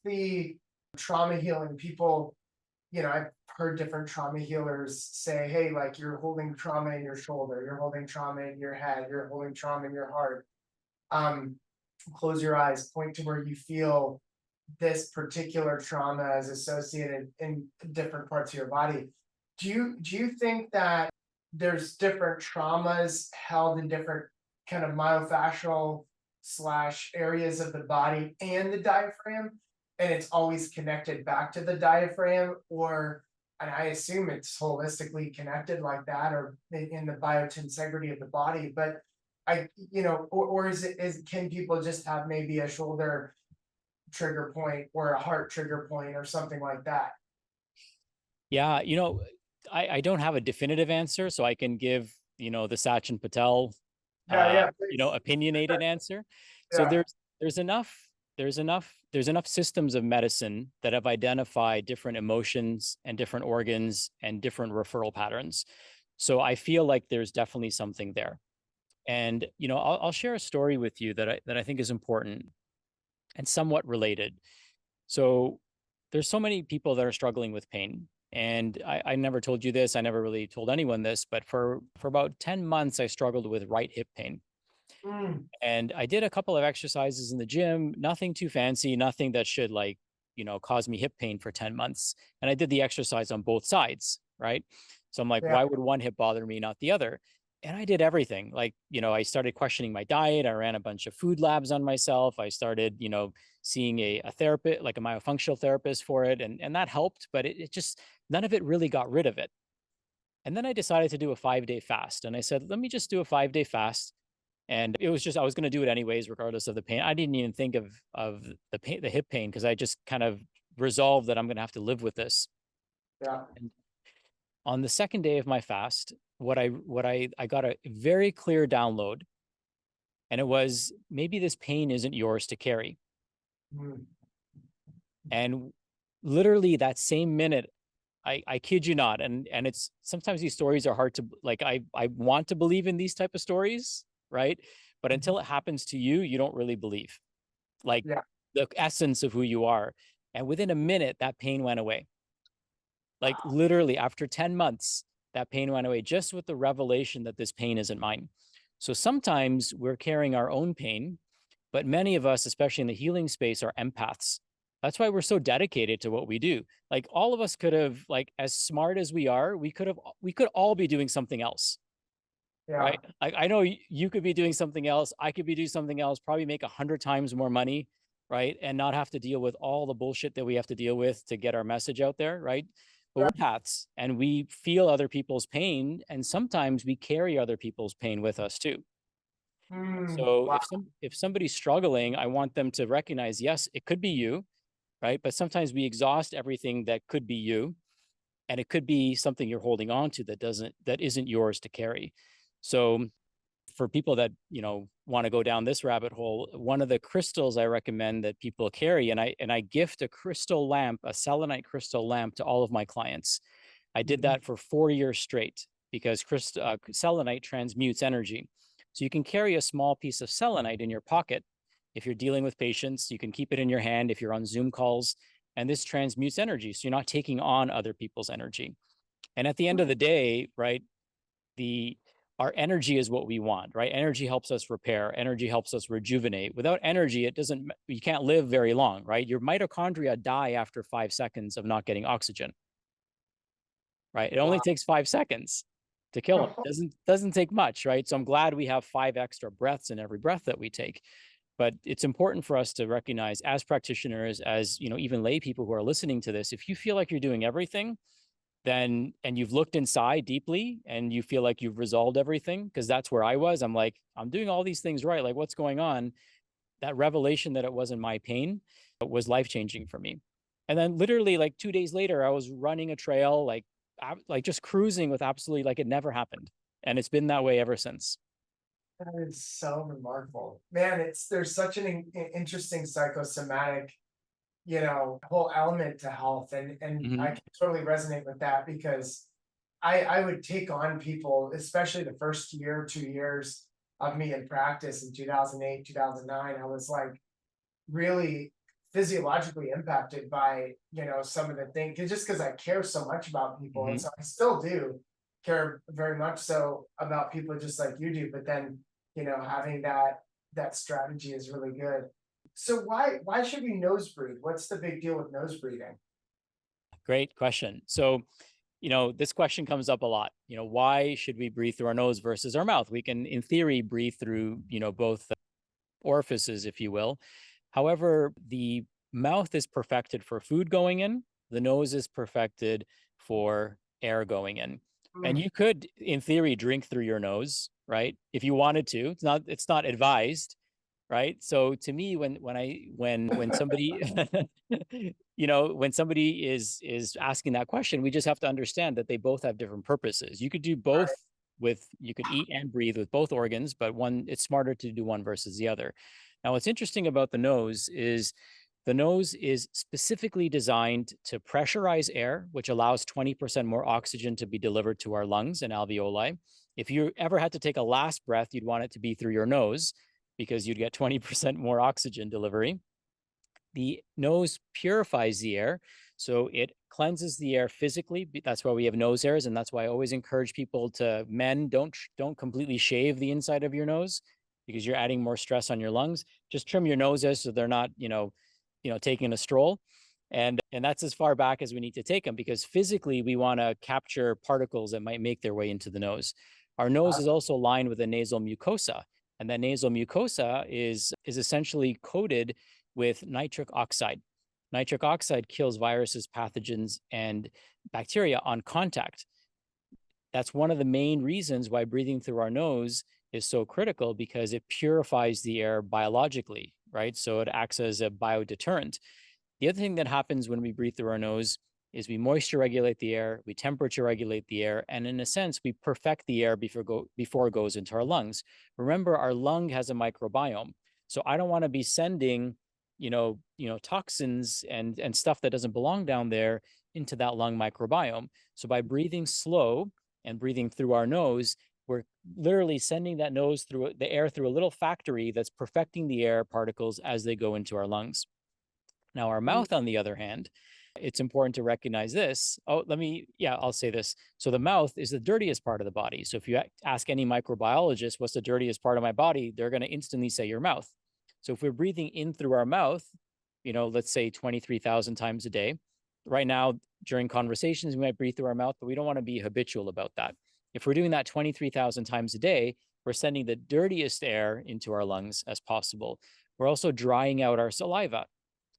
the trauma healing, people, I've heard different trauma healers say, hey, like you're holding trauma in your shoulder, you're holding trauma in your head, you're holding trauma in your heart. Close your eyes, point to where you feel this particular trauma is associated in different parts of your body. Do you think that there's different traumas held in different kind of myofascial / areas of the body and the diaphragm, and it's always connected back to the diaphragm, and I assume it's holistically connected like that, or in the biotensegrity of the body, but or can people just have maybe a shoulder trigger point or a heart trigger point or something like that? Yeah, I don't have a definitive answer, so I can give, the Sachin Patel, Yeah, please. opinionated answer. So Yeah. there's enough systems of medicine that have identified different emotions and different organs and different referral patterns. So I feel like there's definitely something there. And, I'll share a story with you that I think is important and somewhat related. So there's so many people that are struggling with pain. And I never told you this. I never really told anyone this, but for about 10 months, I struggled with right hip pain. Mm, And I did a couple of exercises in the gym, nothing too fancy, nothing that should cause me hip pain for 10 months. And I did the exercise on both sides, right? So I'm like, yeah. why would one hip bother me, not the other? And I did everything. Like, I started questioning my diet. I ran a bunch of food labs on myself. I started, seeing a therapist, like a myofunctional therapist for it. And that helped, but it just, none of it really got rid of it. And then I decided to do a 5-day fast. And I said, let me just do a 5-day fast. And it was just, I was going to do it anyways, regardless of the pain. I didn't even think of the pain, the hip pain, because I just kind of resolved that I'm going to have to live with this. Yeah. And on the second day of my fast, I got a very clear download, and it was, maybe this pain isn't yours to carry. Mm, And literally that same minute, I kid you not, and it's, sometimes these stories are hard to, like, I want to believe in these type of stories, right? But until it happens to you, you don't really believe, like, yeah. the essence of who you are. And within a minute, that pain went away. Like literally after 10 months, that pain went away, just with the revelation that this pain isn't mine. So sometimes we're carrying our own pain, but many of us, especially in the healing space, are empaths. That's why we're so dedicated to what we do. Like all of us could have, like, as smart as we are, we could all be doing something else, Yeah. right? I know you could be doing something else. I could be doing something else, probably make 100 times more money, right? And not have to deal with all the bullshit that we have to deal with to get our message out there, right? But we're empaths, and we feel other people's pain, and sometimes we carry other people's pain with us too. So Wow. if somebody's struggling, I want them to recognize, yes, it could be you, right? But sometimes we exhaust everything that could be you, and it could be something you're holding on to that isn't yours to carry. So for people that, want to go down this rabbit hole, one of the crystals I recommend that people carry, and I gift a crystal lamp, a selenite crystal lamp, to all of my clients. I did that for 4 years straight, because selenite transmutes energy. So you can carry a small piece of selenite in your pocket. If you're dealing with patients, you can keep it in your hand if you're on Zoom calls, and this transmutes energy. So you're not taking on other people's energy. And at the end of the day, right, our energy is what we want, right? Energy helps us repair. Energy helps us rejuvenate. Without energy, you can't live very long, right? Your mitochondria die after 5 seconds of not getting oxygen, right? It only Wow. takes 5 seconds to kill them. Doesn't take much, right? So I'm glad we have 5 extra breaths in every breath that we take. But it's important for us to recognize as practitioners, as even lay people who are listening to this, if you feel like you're doing everything, then and you've looked inside deeply and you feel like you've resolved everything, because that's where I was. I'm like, I'm doing all these things right. Like, what's going on? That revelation that it wasn't my pain was life-changing for me. And then literally like 2 days later, I was running a trail, like just cruising with absolutely like it never happened. And it's been that way ever since. That is so remarkable, man. There's such an interesting psychosomatic, whole element to health, and I Mhm. can totally resonate with that because I would take on people, especially the first year, 2 years of me in practice in 2008, 2009. I was like really physiologically impacted by, some of the things, just because I care so much about people. And Mhm. so I still do care very much so about people just like you do. But then, having that strategy is really good. So why should we nose breathe? What's the big deal with nose breathing? Great question. So, this question comes up a lot. Why should we breathe through our nose versus our mouth? We can, in theory, breathe through, both orifices, if you will. However, the mouth is perfected for food going in, the nose is perfected for air going in. And Mm. you could, in theory, drink through your nose, right? If you wanted to. It's not advised, right? So to me, when somebody when somebody is asking that question, we just have to understand that they both have different purposes. You could do both Right. you could eat and breathe with both organs, but it's smarter to do one versus the other. Now, what's interesting about the nose is specifically designed to pressurize air, which allows 20% more oxygen to be delivered to our lungs and alveoli. If you ever had to take a last breath, you'd want it to be through your nose because you'd get 20% more oxygen delivery. The nose purifies the air, so it cleanses the air physically. That's why we have nose hairs, and that's why I always encourage people to men don't completely shave the inside of your nose because you're adding more stress on your lungs. Just trim your nose hairs so they're not, taking a stroll. And that's as far back as we need to take them because physically we want to capture particles that might make their way into the nose. Our nose is also lined with a nasal mucosa, and that nasal mucosa is essentially coated with nitric oxide. Nitric oxide kills viruses, pathogens, and bacteria on contact. That's one of the main reasons why breathing through our nose is so critical, because it purifies the air biologically, right? So it acts as a biodeterrent. The other thing that happens when we breathe through our nose is we moisture regulate the air, we temperature regulate the air, and in a sense, we perfect the air before it goes into our lungs. Remember, our lung has a microbiome. So I don't want to be sending, toxins and stuff that doesn't belong down there into that lung microbiome. So by breathing slow and breathing through our nose, we're literally sending that nose through the air through a little factory that's perfecting the air particles as they go into our lungs. Now, our Mm. mouth, on the other hand, it's important to recognize this. Oh, I'll say this. So the mouth is the dirtiest part of the body. So if you ask any microbiologist, what's the dirtiest part of my body, they're going to instantly say your mouth. So if we're breathing in through our mouth, let's say 23,000 times a day. Right now, during conversations, we might breathe through our mouth, but we don't want to be habitual about that. If we're doing that 23,000 times a day, we're sending the dirtiest air into our lungs as possible. We're also drying out our saliva.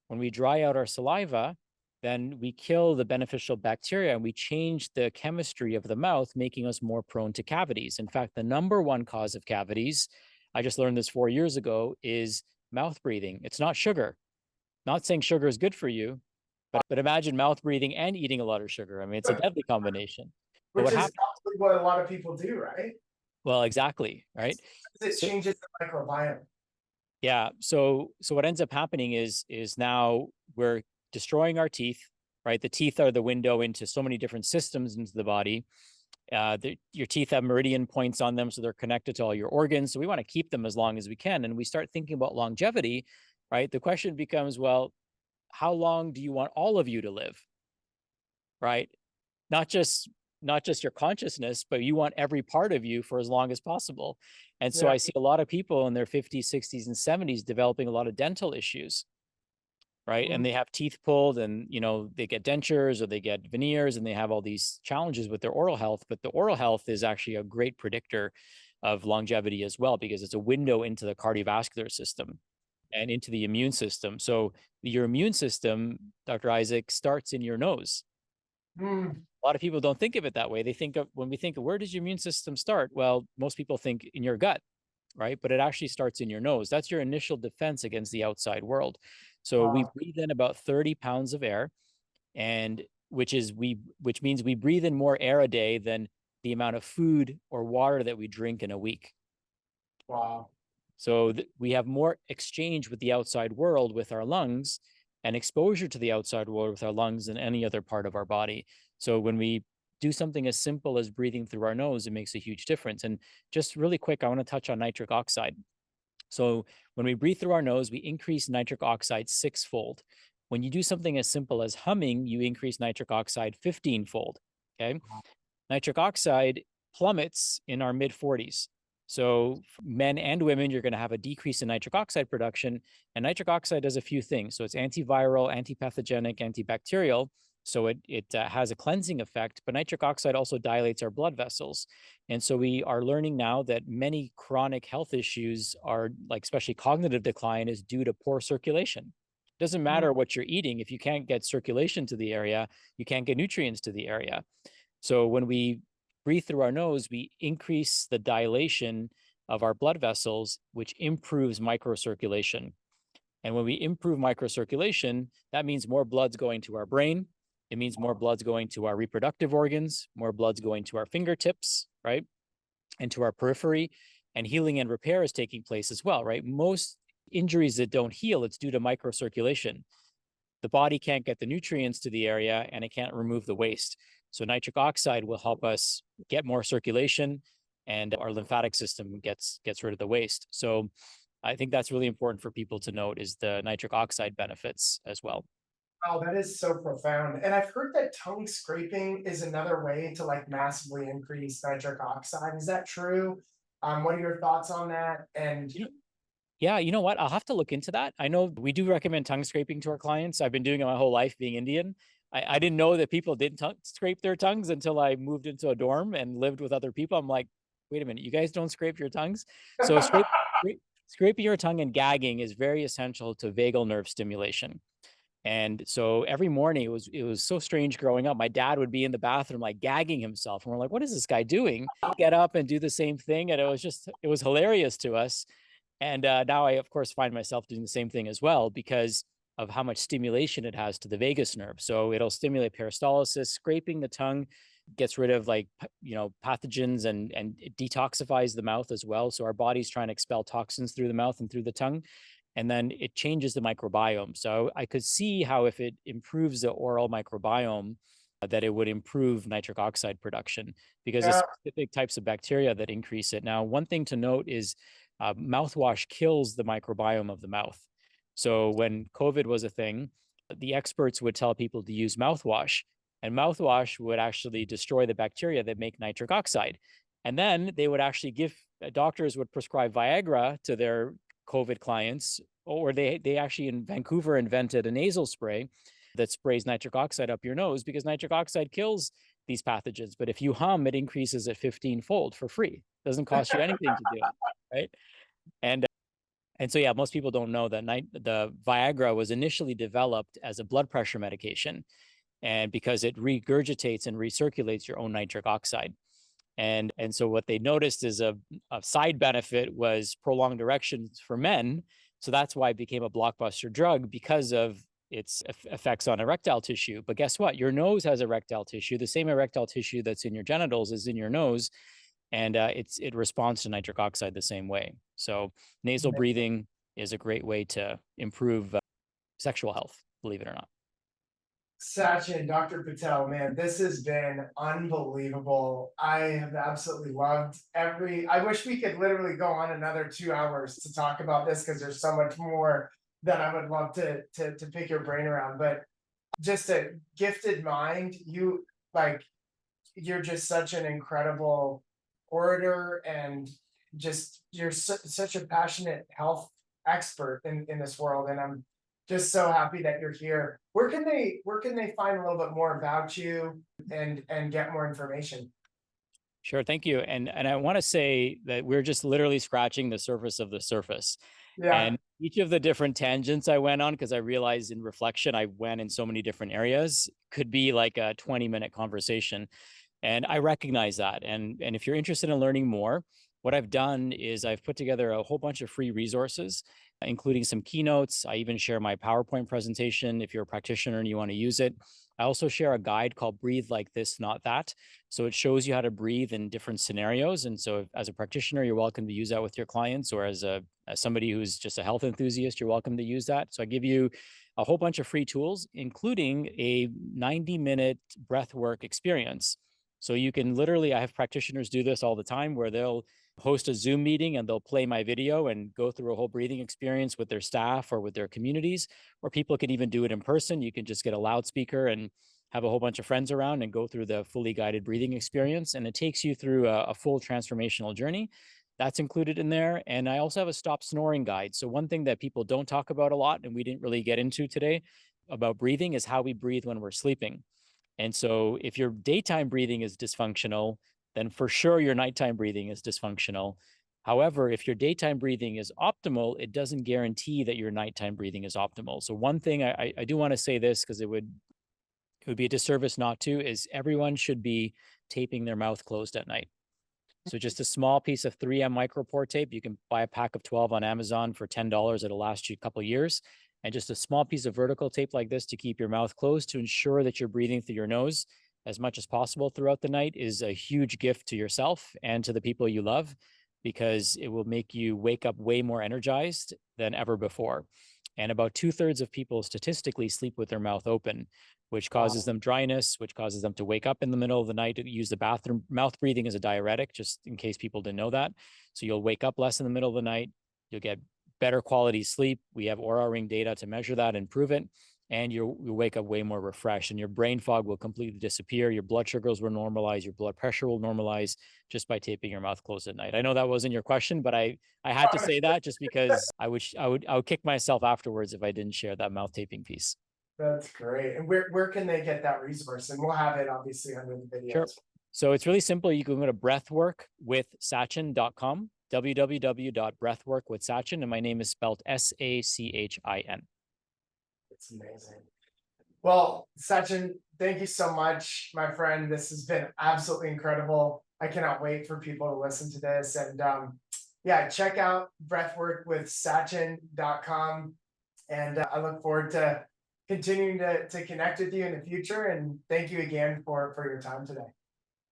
When we dry out our saliva, then we kill the beneficial bacteria and we change the chemistry of the mouth, making us more prone to cavities. In fact, the number one cause of cavities, I just learned this 4 years ago, is mouth breathing. It's not sugar. Not saying sugar is good for you, but imagine mouth breathing and eating a lot of sugar. I mean, it's a deadly combination. But Which what is happens? probably what a lot of people do, right? Well, exactly, right? It So changes the microbiome. yeah. So what ends up happening is now we're destroying our teeth, right? The teeth are the window into so many different systems into the body. Your teeth have meridian points on them, so they're connected to all your organs. So we want to keep them as long as we can. And we start thinking about longevity, right? The question becomes, well, how long do you want all of you to live, right? Not just not just your consciousness, but you want every part of you for as long as possible. And so Yeah. I see a lot of people in their 50s, 60s, and 70s developing a lot of dental issues, right? Mm. And they have teeth pulled and, they get dentures or they get veneers and they have all these challenges with their oral health. But the oral health is actually a great predictor of longevity as well, because it's a window into the cardiovascular system. and into the immune system. So your immune system, Dr. Isaac, starts in your nose. Mm. A lot of people don't think of it that way. They think of, when we think of where does your immune system start? Well, most people think in your gut, right? But it actually starts in your nose. That's your initial defense against the outside world. So we Wow. breathe in about 30 pounds of air, and which means we breathe in more air a day than the amount of food or water that we drink in a week. Wow. So we have more exchange with the outside world with our lungs, and exposure to the outside world with our lungs than any other part of our body. So when we do something as simple as breathing through our nose, it makes a huge difference. And just really quick, I want to touch on nitric oxide. So when we breathe through our nose, we increase nitric oxide 6-fold. When you do something as simple as humming, you increase nitric oxide 15-fold. Okay. Nitric oxide plummets in our mid 40s. So men and women, you're going to have a decrease in nitric oxide production. And nitric oxide does a few things. So it's antiviral, antipathogenic, antibacterial. So it has a cleansing effect, but nitric oxide also dilates our blood vessels. And so we are learning now that many chronic health issues are, like especially cognitive decline, is due to poor circulation. It doesn't matter what you're eating. If you can't get circulation to the area, you can't get nutrients to the area. So when we breathe through our nose, we increase the dilation of our blood vessels, which improves microcirculation. And when we improve microcirculation, that means more blood's going to our brain. It means more blood's going to our reproductive organs, more blood's going to our fingertips, right? And to our periphery, and healing and repair is taking place as well, right? Most injuries that don't heal, it's due to microcirculation. The body can't get the nutrients to the area, and it can't remove the waste. So nitric oxide will help us get more circulation, and our lymphatic system gets rid of the waste. So I think that's really important for people to note, is the nitric oxide benefits as well. Wow, that is so profound. And I've heard that tongue scraping is another way to like massively increase nitric oxide. Is that true? What are your thoughts on that? And Yeah, you know what? I'll have to look into that. I know we do recommend tongue scraping to our clients. I've been doing it my whole life being Indian. I didn't know that people didn't scrape their tongues until I moved into a dorm and lived with other people. I'm like, wait a minute, you guys don't scrape your tongues? So scraping your tongue and gagging is very essential to vagal nerve stimulation. And so every morning it was so strange growing up. My dad would be in the bathroom like gagging himself, and we're like, what is this guy doing? Get up and do the same thing. And it was hilarious to us. And now I, of course, find myself doing the same thing as well because of how much stimulation it has to the vagus nerve. So it'll stimulate peristalsis. Scraping the tongue gets rid of pathogens, and it detoxifies the mouth as well. So our body's trying to expel toxins through the mouth and through the tongue. And then it changes the microbiome. So I could see how if it improves the oral microbiome, that it would improve nitric oxide production because there's yeah, specific types of bacteria that increase it. Now, one thing to note is mouthwash kills the microbiome of the mouth. So when COVID was a thing, the experts would tell people to use mouthwash, and mouthwash would actually destroy the bacteria that make nitric oxide. And then they would actually doctors would prescribe Viagra to their COVID clients, or they actually in Vancouver invented a nasal spray that sprays nitric oxide up your nose because nitric oxide kills these pathogens. But if you hum, it increases it 15-fold for free. It doesn't cost you anything to do it, right? And so, yeah, most people don't know that the Viagra was initially developed as a blood pressure medication, and because it regurgitates and recirculates your own nitric oxide. And so what they noticed is a side benefit was prolonged erections for men. So that's why it became a blockbuster drug, because of its effects on erectile tissue. But guess what? Your nose has erectile tissue. The same erectile tissue that's in your genitals is in your nose. And it responds to nitric oxide the same way. So nasal breathing is a great way to improve sexual health, believe it or not. Sachin, Dr. Patel, man, this has been unbelievable. I have absolutely loved I wish we could literally go on another 2 hours to talk about this because there's so much more that I would love to pick your brain around. But just a gifted mind, you're just such an incredible orator, and just you're such a passionate health expert in this world. And I'm just so happy that you're here. Where can they find a little bit more about you and get more information? Sure, thank you. And I want to say that we're just literally scratching the surface of the surface. Yeah. And each of the different tangents I went on, because I realized in reflection, I went in so many different areas, could be like a 20-minute conversation. And I recognize that. And if you're interested in learning more, what I've done is I've put together a whole bunch of free resources, including some keynotes. I even share my PowerPoint presentation if you're a practitioner and you want to use it. I also share a guide called Breathe Like This, Not That. So it shows you how to breathe in different scenarios. And so as a practitioner, you're welcome to use that with your clients, or as somebody who's just a health enthusiast, you're welcome to use that. So I give you a whole bunch of free tools, including a 90-minute breathwork experience. So you can literally, I have practitioners do this all the time, where they'll host a Zoom meeting and they'll play my video and go through a whole breathing experience with their staff or with their communities, or people can even do it in person. You can just get a loudspeaker and have a whole bunch of friends around and go through the fully guided breathing experience. And it takes you through a full transformational journey. That's included in there. And I also have a stop snoring guide. So one thing that people don't talk about a lot, and we didn't really get into today about breathing, is how we breathe when we're sleeping. And so if your daytime breathing is dysfunctional, then for sure your nighttime breathing is dysfunctional. However, if your daytime breathing is optimal, it doesn't guarantee that your nighttime breathing is optimal. So one thing I do want to say this, because it would be a disservice not to, is everyone should be taping their mouth closed at night. So just a small piece of 3M micropore tape. You can buy a pack of 12 on Amazon for $10. It'll last you a couple of years. And just a small piece of vertical tape like this to keep your mouth closed, to ensure that you're breathing through your nose as much as possible throughout the night, is a huge gift to yourself and to the people you love, because it will make you wake up way more energized than ever before. And about 2/3 of people statistically sleep with their mouth open, which causes them dryness, which causes them to wake up in the middle of the night to use the bathroom. Mouth breathing is a diuretic, just in case people didn't know that. So you'll wake up less in the middle of the night. You'll get better quality sleep. We have Oura Ring data to measure that and prove it. And you'll wake up way more refreshed, and your brain fog will completely disappear. Your blood sugars will normalize. Your blood pressure will normalize just by taping your mouth closed at night. I know that wasn't your question, but I had to say that just because I would kick myself afterwards if I didn't share that mouth taping piece. That's great. And where can they get that resource? And we'll have it obviously under the video. Sure. So it's really simple. You can go to breathworkwithsachin.com, www.breathworkwithsachin, and my name is spelled Sachin. It's amazing. Well, Sachin, thank you so much, my friend. This has been absolutely incredible. I cannot wait for people to listen to this. And yeah, check out breathworkwithsachin.com. And I look forward to continuing to connect with you in the future. And thank you again for your time today.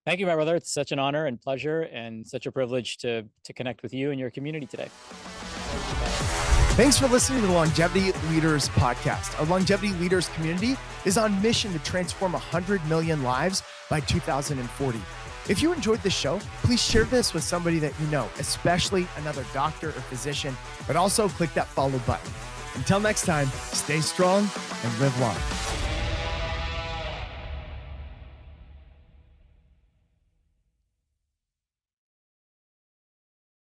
Thank you, my brother. It's such an honor and pleasure, and such a privilege to connect with you and your community today. Thanks for listening to the Longevity Leaders Podcast. Our Longevity Leaders community is on mission to transform 100 million lives by 2040. If you enjoyed this show, please share this with somebody that you know, especially another doctor or physician, but also click that follow button. Until next time, stay strong and live long.